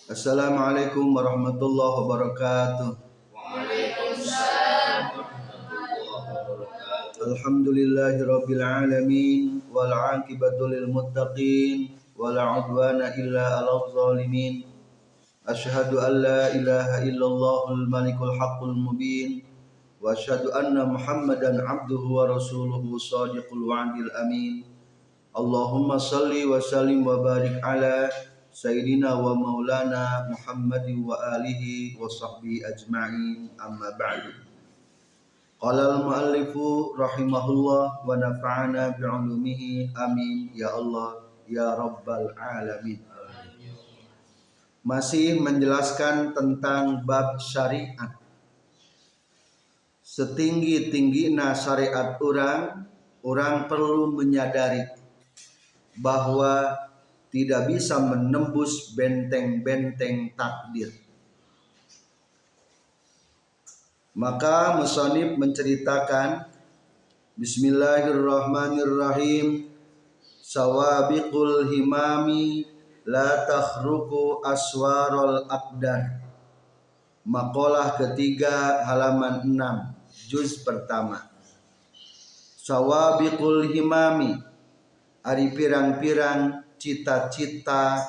Assalamualaikum warahmatullahi wabarakatuh. Waalaikumsalam warahmatullahi wabarakatuh. Alhamdulillahirabbil alamin wal 'aqibatu lil muttaqin wala 'udwana illa 'alal zalimin. Asyhadu an la ilaha illallahul malikul haqqul mubin wa asyhadu anna Muhammadan 'abduhu wa rasuluhu shadiqul wa'dil amin. Allahumma salli wa sallim wa barik ala Sayyidina wa maulana Muhammadin wa alihi wa sahbihi ajma'in, amma ba'du. Qala al-muallifu rahimahullah wa nafa'ana bi'ulumihi amin ya Allah ya rabbal alamin. Masih menjelaskan tentang bab syariat. Setinggi-tinggina syariat orang perlu menyadari bahwa tidak bisa menembus benteng-benteng takdir. Maka musannif menceritakan Bismillahirrahmanirrahim, sawabiqul himami la takhruqu aswarul aqdar. Maqalah ketiga halaman 6 juz pertama. Sawabiqul himami ari pirang-pirang cita-cita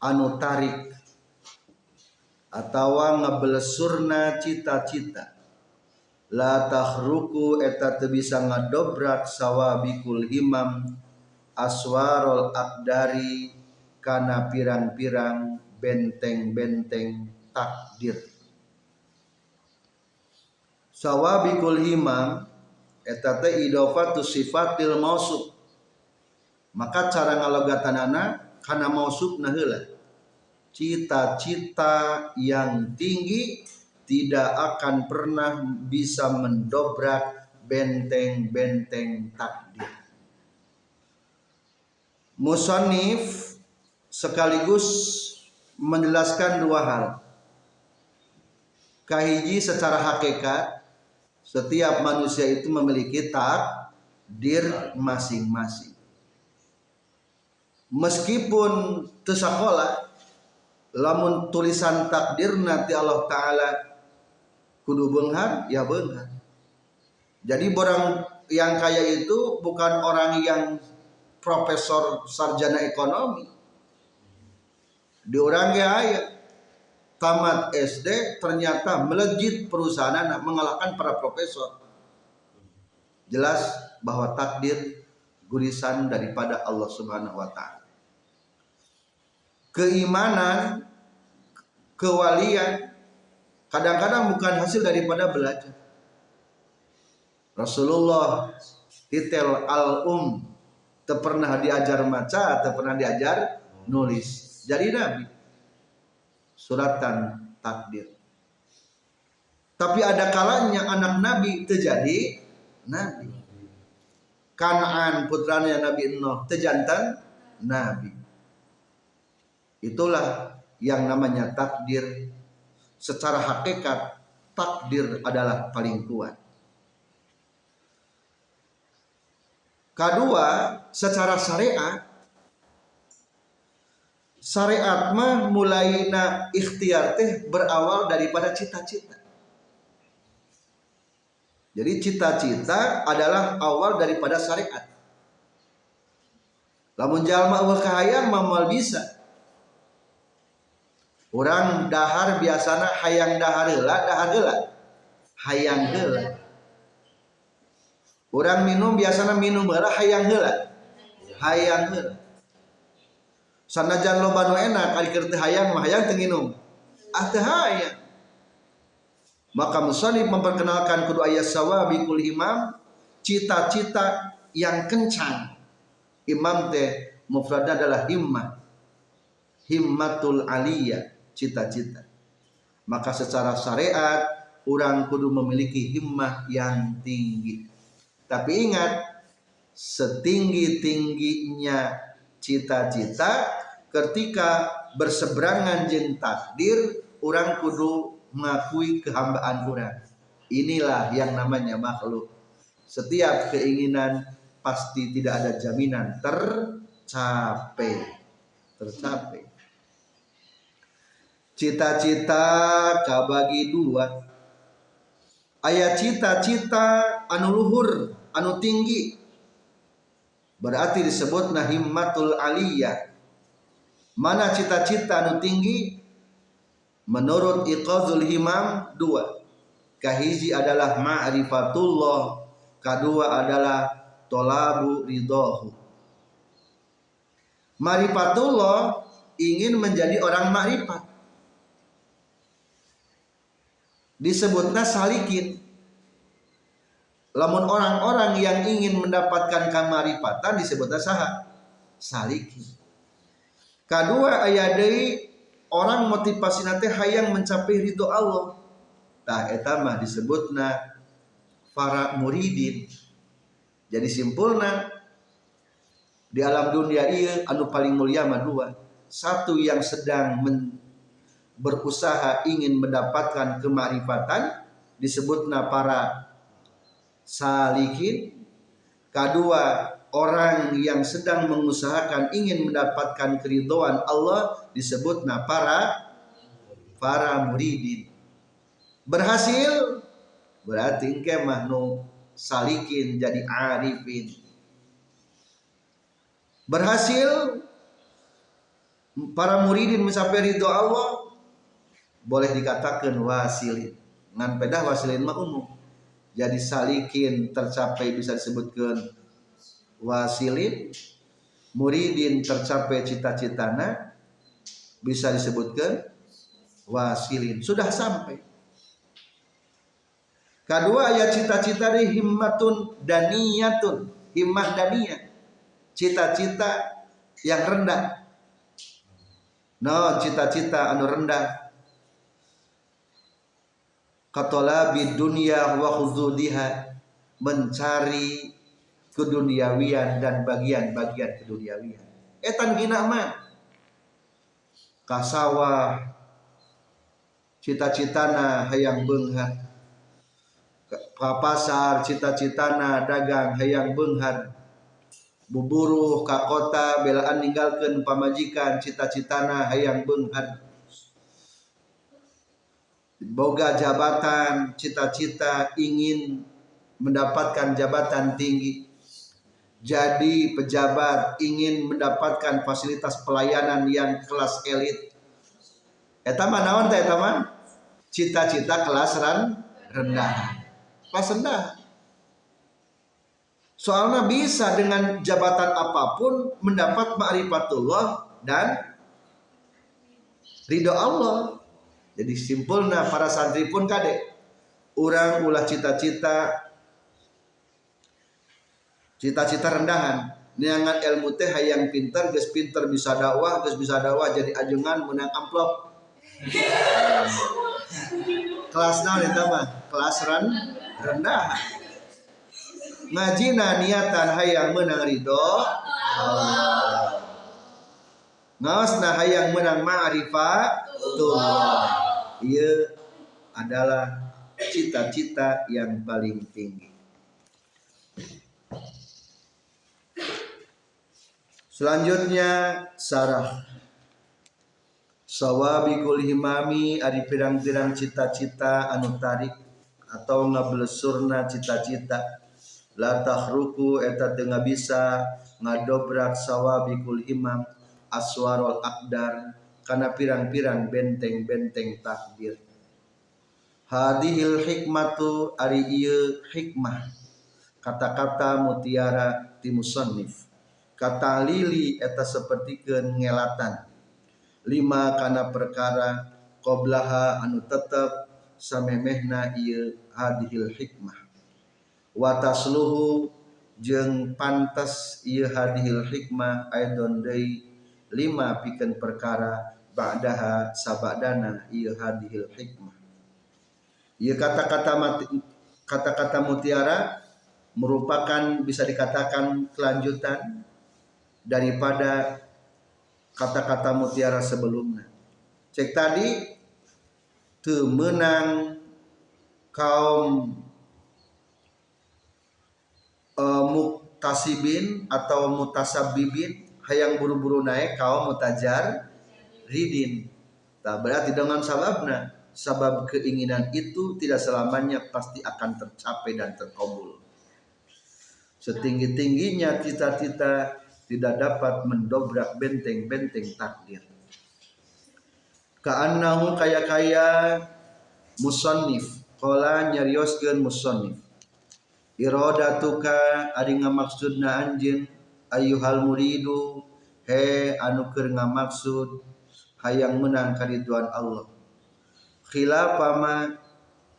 anu tarik atawa ngabelesurna cita-cita la takhruku eta teu bisa ngadobrak sawabikul himam aswarul aqdari kana pirang-pirang benteng-benteng takdir. Sawabikul himam eta teh idhofatu sifatil mausuf. Maka cara ngalogatanana kana mausufna heula. Cita-cita yang tinggi tidak akan pernah bisa mendobrak benteng-benteng takdir. Musannif sekaligus menjelaskan dua hal. Kahiji secara hakikat setiap manusia itu memiliki takdir masing-masing. Meskipun teu sakola, lamun tulisan takdir nanti Allah Ta'ala kudu beunghar, ya beunghar. Jadi orang yang kaya itu bukan orang yang profesor sarjana ekonomi. Di orang kaya tamat SD ternyata melejit perusahaan mengalahkan para profesor. Jelas bahwa takdir gurisan daripada Allah Subhanahu wa Ta'ala. Keimanan, kewalian kadang-kadang bukan hasil daripada belajar. Rasulullah titel teu pernah diajar maca, teu pernah diajar nulis. Jadi nabi suratan takdir. Tapi ada kalanya anak nabi teu jadi nabi. Kan'an putranya Nabi Nuh teu jantan nabi. Itulah yang namanya takdir. Secara hakikat takdir adalah paling kuat. Kedua, secara syariat mah mulaina ikhtiar teh berawal daripada cita-cita. Jadi cita-cita adalah awal daripada syariat. Lamun jalma eueuh kahayang mah moal bisa. Urang dahar biasana hayang dahar heula. Hayang heula. Urang minum biasana minum heula hayang heula. Hayang heula. Sanajan loba nu enak ari keur teu hayang mah hayang teu nginum. Teu hayang. Maka musannif memperkenalkan kudu aya sawabikul himam, cita-cita yang kencang. Imam teh mufradna adalah himmah. Himmatul aliyah, cita-cita. Maka secara syariat orang kudu memiliki himmah yang tinggi. Tapi ingat, setinggi-tingginya cita-cita ketika berseberangan jeung takdir, orang kudu mengakui kehambaan orang. Inilah yang namanya makhluk. Setiap keinginan pasti tidak ada jaminan tercapai. Cita-cita kabagi dua. Aya cita-cita anu luhur, anu tinggi, berarti disebut himmatul aliyah. Mana cita-cita anu tinggi? Menurut Iqazul Himam dua. Kahiji adalah ma'rifatullah, kedua adalah tolabu ridhohu. Ma'rifatullah ingin menjadi orang makrifat, disebutnya salikin. Lamun orang-orang yang ingin mendapatkan kamarifatan disebutnya saha? Salikin. Kedua aya deui orang motivasina teh hayang mencapai ridho Allah. Tah eta mah disebutna para muridin. Jadi simpulna di alam dunia ieu anu paling mulia mah dua. Satu yang sedang berusaha ingin mendapatkan kemarifatan disebutna para salikin. Kedua, orang yang sedang mengusahakan ingin mendapatkan keridhaan Allah disebutna para muridin. Berhasil berarti engke mah nu salikin jadi arifin. Berhasil para muridin mencapai ridho Allah boleh dikatakan wasilin. Ngan pedah wasilin mah umum. Jadi salikin tercapai bisa disebutkan wasilin, muridin tercapai cita-citana bisa disebutkan wasilin. Sudah sampai. Kedua ayat cita-cita di himmatun daniyatun, himmah daniyah, cita-cita yang rendah. No, cita-cita anu rendah. Katolabid dunia wa khuzudiha, mencari keduniawian dan bagian-bagian keduniawian. Etan gina mah kasawah cita-citana hayang beunghar, ka pasar cita-citana dagang hayang beunghar, buburuh ka kota belaan ninggalkeun pamajikan cita-citana hayang beunghar, boga jabatan cita-cita ingin mendapatkan jabatan tinggi, jadi pejabat ingin mendapatkan fasilitas pelayanan yang kelas elit. Eta mah naon teh eta mah? Cita-cita kelas rendah. Kelas rendah. Soalnya bisa dengan jabatan apapun mendapat ma'rifatullah dan ridho Allah. Jadi simpulna para santri pun kade urang ulah cita-cita rendahan. Niangan ilmu teh hayang pinter, geus pinter bisa dakwah, jadi ajengan menang amplop. Kelas naon eta mah? Kelas rendah. Ngajina niatan hayang menang ridho Allah. Ngaosna hayang menang ma'rifatullah. Ieu adalah cita-cita yang paling tinggi. Selanjutnya sarah sawabikul himami ari pirang-pirang cita-cita anu tarik atau ngablesurna cita-cita. La tahruku eta teu bisa ngadobrak sawabikul himam aswarul aqdar kana pirang-pirang benteng-benteng takdir. Hadhil hikmatu ari ieu hikmah, kata-kata mutiara ti musannif. Kata lili eta sapertikeun ngelatan lima kana perkara qoblaha anu tetep samemehna ieu hadhil hikmah. Wa tasluhu jeung pantes ieu hadhil hikmah aidon deui lima pikeun perkara ba'daha sabadana ieu hadhil hikmah. Ieu kata-kata mutiara merupakan bisa dikatakan kelanjutan daripada kata-kata mutiara sebelumnya. Cek tadi teu meunang kaum muktasibin atau mutasabibin hayang buru-buru naik kaum mutajar ridin. Tak berarti dengan sababna, sabab keinginan itu tidak selamanya pasti akan tercapai dan terkabul. Setinggi-tingginya cita-cita tidak dapat mendobrak benteng-benteng takdir. Ka'annahu kaya musannif qala nyarioskeun musannif iradatuka ari ngamaksudna anjeun ayyuhal muridu he anu keur ngamaksud hayang menang kariduan Allah khilafama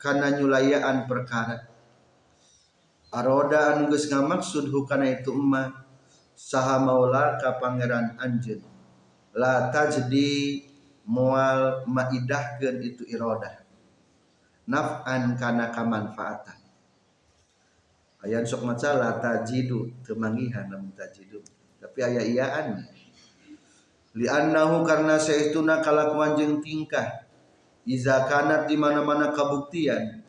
kana nyulayaan perkara aroda anu geus ngamaksud hukana itu emma saha maula ka pangeran anjeun la tajdi moal maidahkeun itu iradah naf'an kana kamanfaatan aya sok maca la tajidu teu manggihan lamun tajidu tapi aya iyaan li annahu karna saestuna kalakuan jeung tingkah iza kanat di mana-mana kabuktian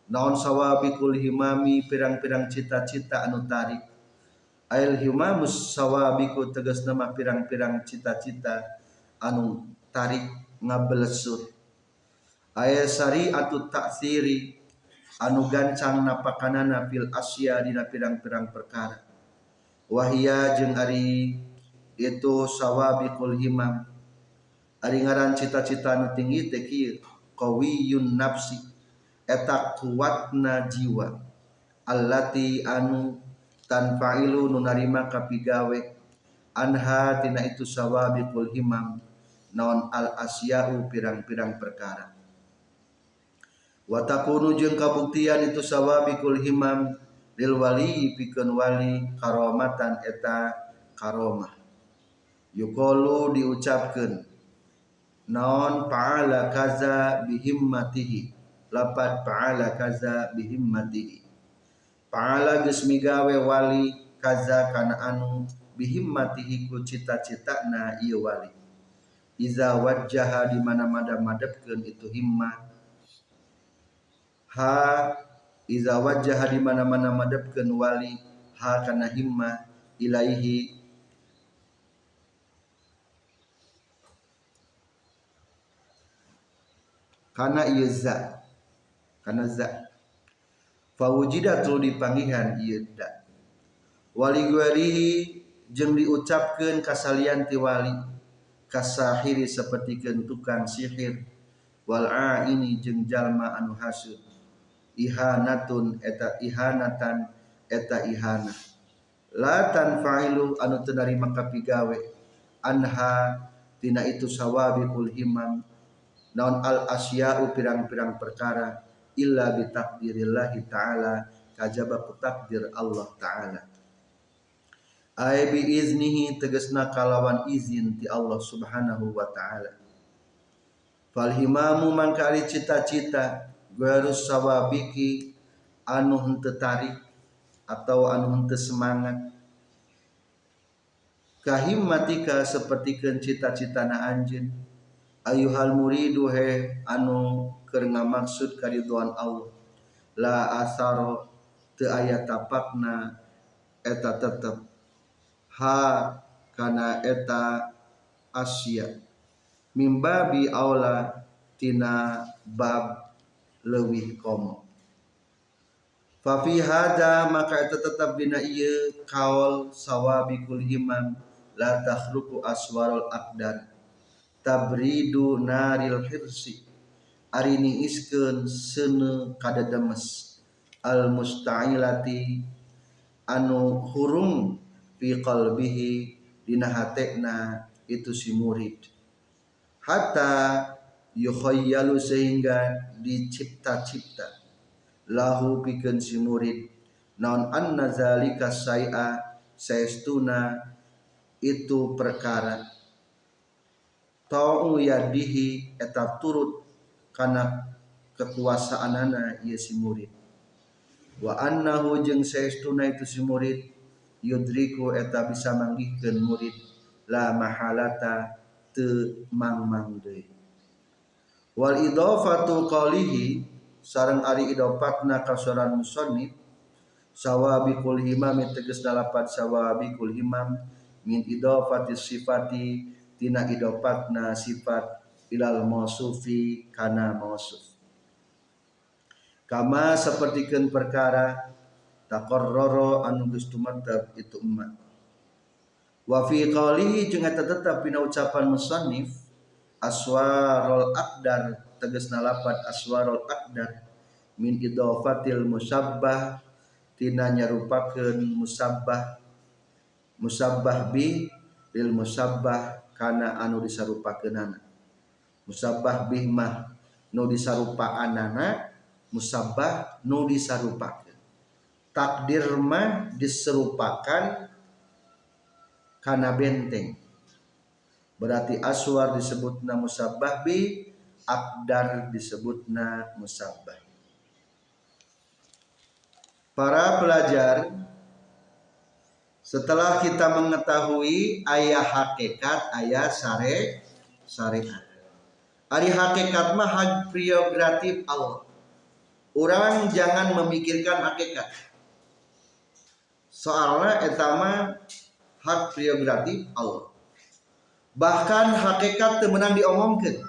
naon sawabikul himami pirang-pirang cita-cita anu tarik ail himamus sawabiku tegasna mah pirang-pirang cita-cita anu tarik ngabelesut aya syariatut ta'siri anu gancang napakanana fil asya dina pirang-pirang perkara wahia jeung ari itu sawabiqul himam ari ngaran cita-cita anu tinggi teh kieu qawiyun nafsi eta kuatna jiwa allati anu tanfa'ilu nu narima kapigawe anha tina itu sawabiqul himam naon al asya'u pirang-pirang perkara wa takunu jeung kabuktian itu sawabiqul himam lil wali pikeun wali karomatan eta karomah yuqalu diucapkeun naon fa'ala kaza bihimmatihi lapad fa'ala kaza bihimmatihi fa'ala geus migawe wali kaza kana anu bihimmatihi ku cita-citana ieu wali iza wajjaha di mana-mana madepkeun itu himmah ha iza wajjaha di mana-mana madepkeun wali ha kana himmah ilaihi kana ieu za kana za fawujidatul dipanggihan ieu da wali guarihi jeung diucapkeun kasalian ti wali kasahiri sapertikeun tukang sihir wal aini jeung jalma anu hasud ihanatun eta ihanatan eta ihana la tanfa'ilu anu teu narima kapigawe anha tina itu sawabiqul himam naon al asya'u pirang-pirang perkara illa bi taqdirillahi ta'ala kajaba ku takdir Allah ta'ala ay bi iznihi tegasna kalawan izin ti Allah subhanahu wa ta'ala fal himamu mangka ari cita-cita garus sawabiki anu henteu tarik atau anu henteu semangat kahimmatika sapertikeun cita-citana anjeun ayyuhal muridu he anu keur ngamaksud kariduan Allah la asaro teu aya tapakna eta tetep ha kana eta asya mimbabi aula tina bab leuwih komo fa fi hada maka eta tetep dina ieu kaul sawabiqul himam la takhruqu aswarul aqdar tabridu naril hirsi ari niiskeun seuneu kadademes al musta'ilati anu hurung fi qalbihi dina hatena itu si murid hatta yukhayyalu sehingga dicipta-cipta lahu pikeun si murid naon anna zalika syai'a saestuna itu perkara ta'u yadihi eta turut kana kekuasaanana ieu si murid wa annahu jeung saestuna itu si murid yudriku eta bisa manggihkeun murid la mahalata teu mangmang deui wal idafatu qalihi sareng ari idopatna ka soran musannif sawabiqul himam tegas dalapat sawabiqul himam min idafati sifati tina idopatna sifat ilal mausufi kana mausuf. Kama sapertikeun perkara taqarrara anu geus tumatteb itu umat. Wa fi qalihi jeung eta tetep dina ucapan musannif aswarul aqdar tegasna lafaz aswarul aqdar min idafatil musabbah tina nyarupakeun musabbah bi lil musabbah kana anu disarupakeunana. Musabbah bih mah nu disarupaanana, musabbah nu disarupakeun. Takdir mah diserupakan kana benteng. Berarti aswar disebutna musabbah bi, aqdar disebutna musabbah. Para pelajar, setelah kita mengetahui ayat hakikat, ayat syariat. Ari hakikat mah hak prerogatif Allah. Orang jangan memikirkan hakikat. Soalnya eta mah hak prerogatif Allah. Bahkan hakikat teu meunang diomongkeun.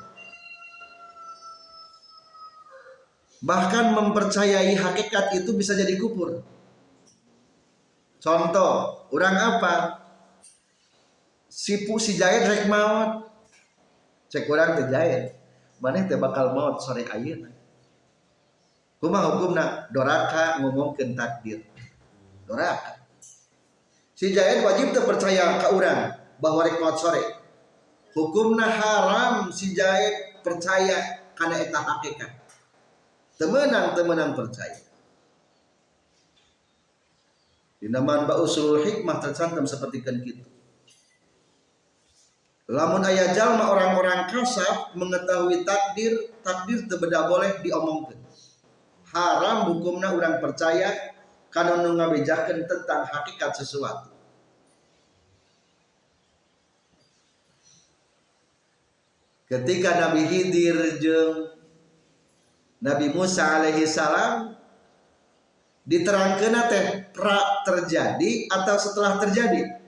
Bahkan mempercayai hakikat itu bisa jadi kufur. Contoh, orang apa? Si Jahit rek maot. Cek orang teh Jahit, maneh teh bakal maot sore ayeuna. Kumaha hukumna? Doraka ngomongkeun takdir. Doraka. Si Jahit wajib teu percaya ka urang bahwa rek maot sore. Hukumna haram si Jahit percaya kana eta hakikat. Temenang percaya. Dina manba usul hikmah tercantum sapertikeun kitu. Lamun aya jalma orang-orang kasar mengetahui takdir teu beda boleh diomongkeun. Haram hukumna urang percaya kana nu ngabejakeun tentang hakikat sesuatu. Ketika Nabi Khidir jeung Nabi Musa alaihi salam diterangkeun teh pra terjadi atau setelah terjadi?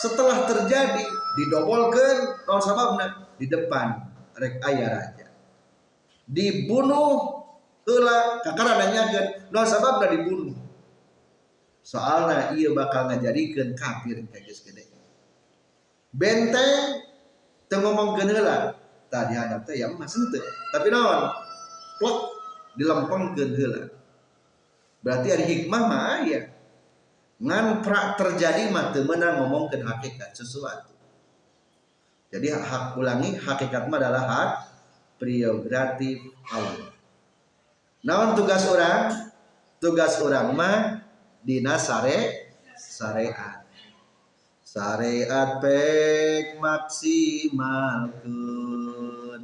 Setelah terjadi didobolkeun naon sababna di depan rek aya raja. Dibunuh heula kakara nanyakeun naon sababna dibunuh. Soalna ieu bakal ngajadikeun kafir geus gede. Benteng teu ngomongkeun heula tadi hadap teh ya mah senteu. Tapi naon? Plok dilempengkeun heula. Berarti ada hikmah mah aya. Ngan pra terjadi mah teu meunang ngomongkeun hakikat sesuatu. Jadi hak ulangi hakikat mah adalah hak prerogatif Allah. Naon tugas orang? Tugas orang mah dina syariat. Syariat pek maksimalkeun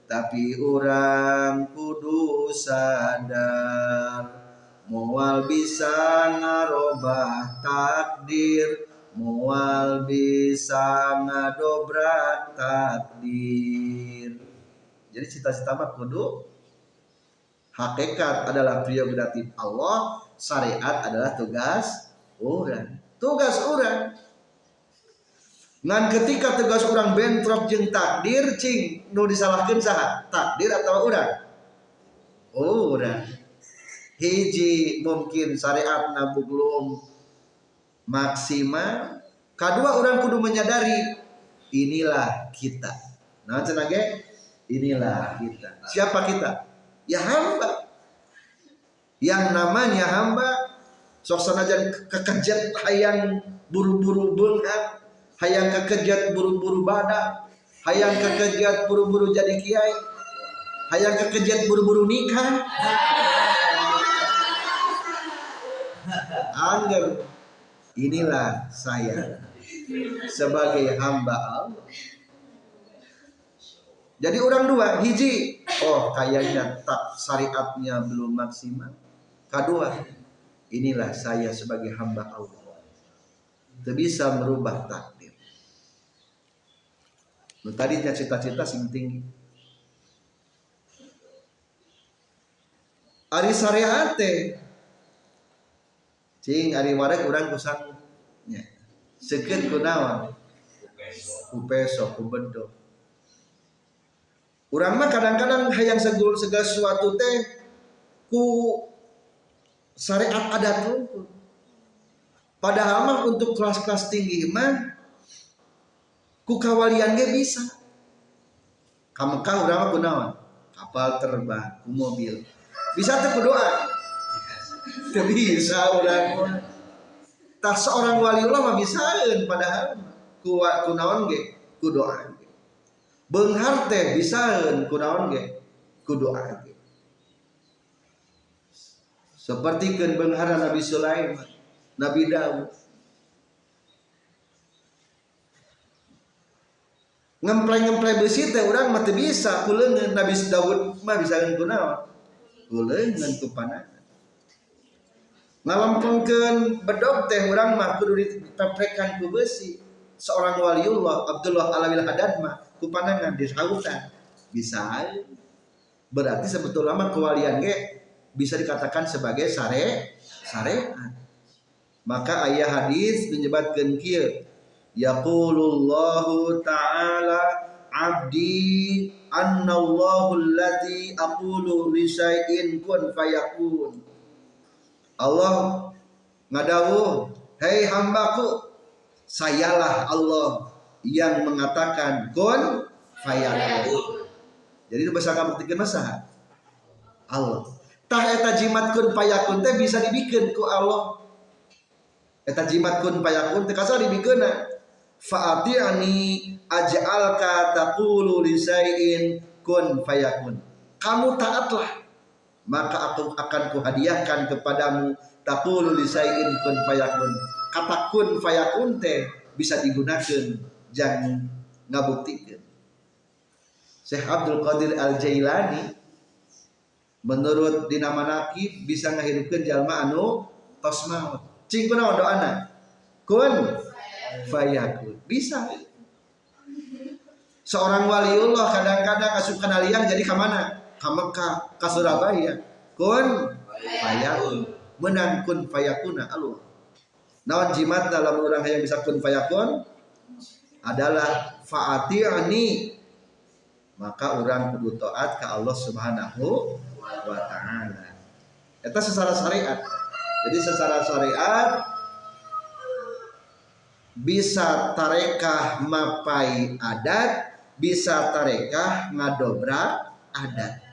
tapi orang kudu sadar moal bisa ngarobah takdir, moal bisa ngadobrak takdir. Jadi cita-cita mah kudu hakikat adalah prerogatif Allah, syariat adalah tugas orang. Tugas orang. Ngan ketika tugas orang bentrok jeung takdir, cing nu disalahkeun saha? Takdir atau urang? Urang. Hiji mungkin syariatna belum maksimal. Kedua orang kudu menyadari inilah kita. Nah cenah ge inilah kita. Siapa kita? Ya hamba. Yang namanya hamba sok sanajan kekejet hayang buru-buru beunghar, hayang kekejet buru-buru badak, hayang kekejet buru-buru jadi kiai, hayang kekejet buru-buru nikah. Angger inilah saya sebagai hamba Allah. Jadi orang dua, hiji, oh kayaknya tak syariatnya belum maksimal. Kedua, inilah saya sebagai hamba Allah. Tidak bisa merubah takdir. Tadinya cita-cita sing tinggi. Ari syariat teh cing ari wareg urang kusang nya. Sekeun kunaon? Ku peso, ku bedo. Urang mah kadang-kadang hayang segala sesuatu teh ku syariat adat tuh. Padahal mah untuk kelas-kelas tinggi mah ku kawalian ge bisa. Ka Mekah urang mah kunaon? Kapal terbang, ku mobil. Bisa teh ku doa. Teu bisa urang mah. Tah seorang waliullah mah bisaeun padahal ku naon ge? Ku doa ge. Beunghar teh bisaeun ku naon ge? Ku doa ge. Sapertikeun beunghar Nabi Sulaiman, Nabi Daud. Ngempleng-ngempleng besi teh urang mah teu bisa ku leungeun. Nabi Daud mah bisaeun ku naon? Ku leungeun ku panangan. Ngalampengkeun bedog teh urang mah kudu diteprekan ku besi. Seorang waliullah Abdullah Alawil Haddad mah ku panangan di sautan. Bisa. Berarti sebetulnya mah kewalian ge bisa dikatakan sebagai syariat. Maka ayat hadis menyebutkan kieu, yaqulullahu ta'ala abdi annallahu alladzi aqulu li syai'in kun fayakun. Allah ngadawuh, hei hambaku, sayalah Allah yang mengatakan kun fayakun. Jadi itu bahasa kabuktikan masa Allah. Tah eta jimat kun fayakun teh bisa dibikeun ku Allah. Eta jimat kun fayakun teh kasar dibikeunna. Fa'ati'ani aj'alka taqulu li syai'in kun fayakun. Kamu taatlah, maka aku akan kuhadiahkan kepadamu taqulu li syai'in kun fayakun. Kata kun fayakun teh bisa digunakan, jangan ngabuktikeun. Syekh Abdul Qadir Al-Jailani menurut dina manaqib bisa ngahirupkeun jalma anu tos maut. Cing kunaon doana? Kun fayakun. Bisa. Seorang waliullah kadang-kadang asup kana liang jadi ka mana? Ka Mekah, ka Surabaya. Kun fayakun. Menang kun fayakuna Allah. Naon jimat dalam urang hayang bisa kun fayakun adalah fa'ati'ani. Maka orang kudu taat ke Allah Subhanahu wa ta'ala. Eta secara syariat. Jadi secara syariat bisa tarekah mapai adat, bisa tarekah ngadobrak adat.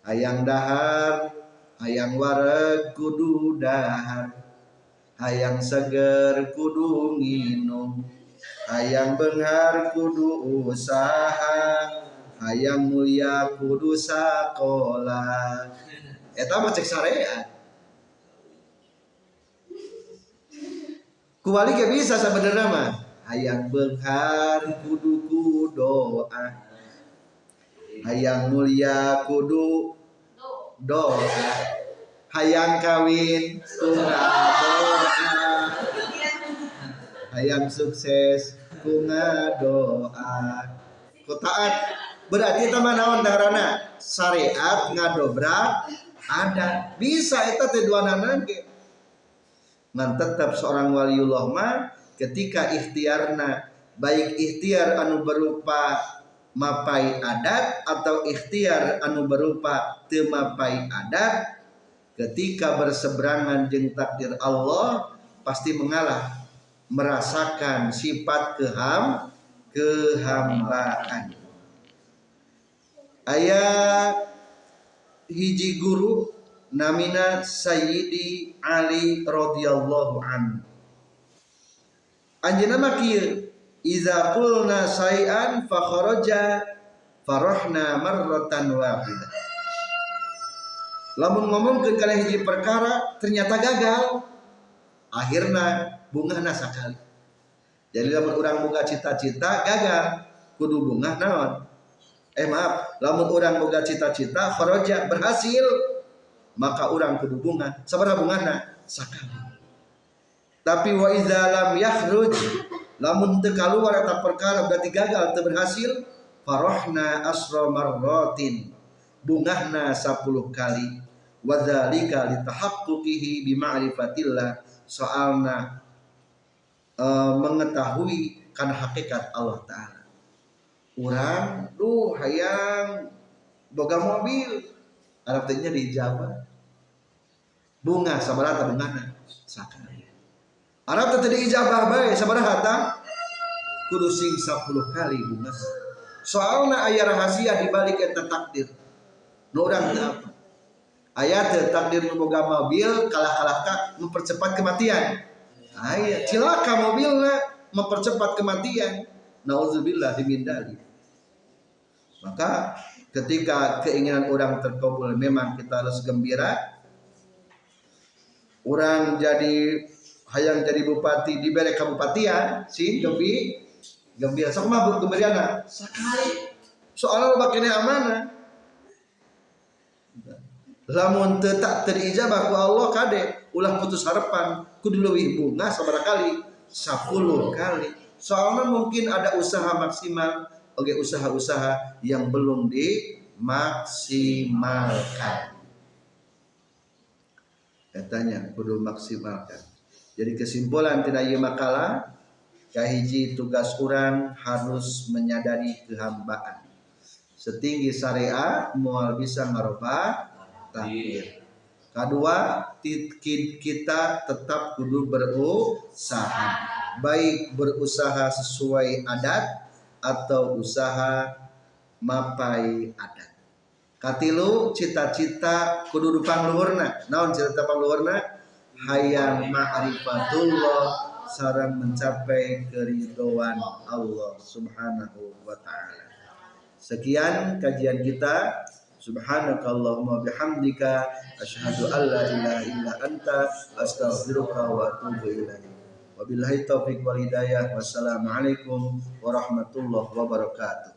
Hayang dahar, hayang wareg kudu dahar. Hayang seger kudu nginum. Hayang beunghar kudu usaha. Hayang mulia kudu sakola. Eta mah cek syariat. Kuwali ge bisa sabenerna mah. Hayang beunghar kudu ku doa. Hayang mulia kudu doa. Hayang kawin kudu doa. Hayang sukses ku ngadoa. Ku taat. Berarti itu mah naon darana? Syariat ngadobrak adat. Bisa eta teh duanana ge. Ngan tetap seorang waliullah mah ketika ikhtiarna baik ikhtiar anu berupa mapai adat atau ikhtiar anu berupa teu mapai adat, ketika berseberangan jeung takdir Allah pasti mengalah, merasakan sifat kehambaan. Ayat hiji guru namina Sayyidi Ali radhiyallahu anhu. Anjeunna mah kieu, iza qulna syai'an fa kharaja farahna marratan wahidah. Lamun ngomongkeun kana hiji perkara ternyata gagal, akhirna bungahna sakali. Jadi lamun urang boga cita-cita gagal, kudu bungah naon? Lamun urang boga cita-cita kharaja berhasil, maka urang kudu bunga. Sabaraha bungana? Sakali. Tapi wa idza lam yakhruj, lamun teu kaluar eta perkara berarti gagal, teu berhasil, farahna asra marratin. Bungahna 10 kali. Wa dzalika litahaqquqihi bi ma'rifatillah, soalna mengetahui kana hakikat Allah taala. Urang hayang boga mobil Arab teh nya diijabah bunga sabaraha bungana sakali Arab teh diijabah bae sabaraha tah kudu sing 10 kali bunga soalna aya rahasia di balik eta takdir nu urang teu apa aya teu takdir nu boga mobil kalah-kalah mempercepat kematian aya cilaka mobilna mempercepat kematian nauzubillah dimindali maka ketika keinginan orang terkabul memang kita harus gembira. Orang jadi hayang jadi bupati dibere kabupatian sih gembira sok mah gembirana sakali soalnya loba kene amanah lamun teu tak terijabah ku Allah kade ulah putus harapan kudu leuwih bunga sabaraha kali 10 kali soalnya mungkin ada usaha maksimal oke usaha-usaha yang belum dimaksimalkan katanya kudu maksimalkan jadi kesimpulan tina ieu makalah kahiji tugas urang harus menyadari kehambaan setinggi syariat moal bisa ngarobah takdir kedua kita tetap kudu berusaha baik berusaha sesuai adat atau usaha mapai adat. Katilu cita-cita kudu pangluhurna. Naon cita pangluhurna? Hayang ma'rifatullah sareng mencapai keridhaan Allah Subhanahu wa taala. Sekian kajian kita. Subhanakallahumma bihamdika asyhadu an la ilaha illa anta astaghfiruka wa atubu ilaik. Wabillahi taufiq wal hidayah. Wassalamualaikum warahmatullahi wabarakatuh.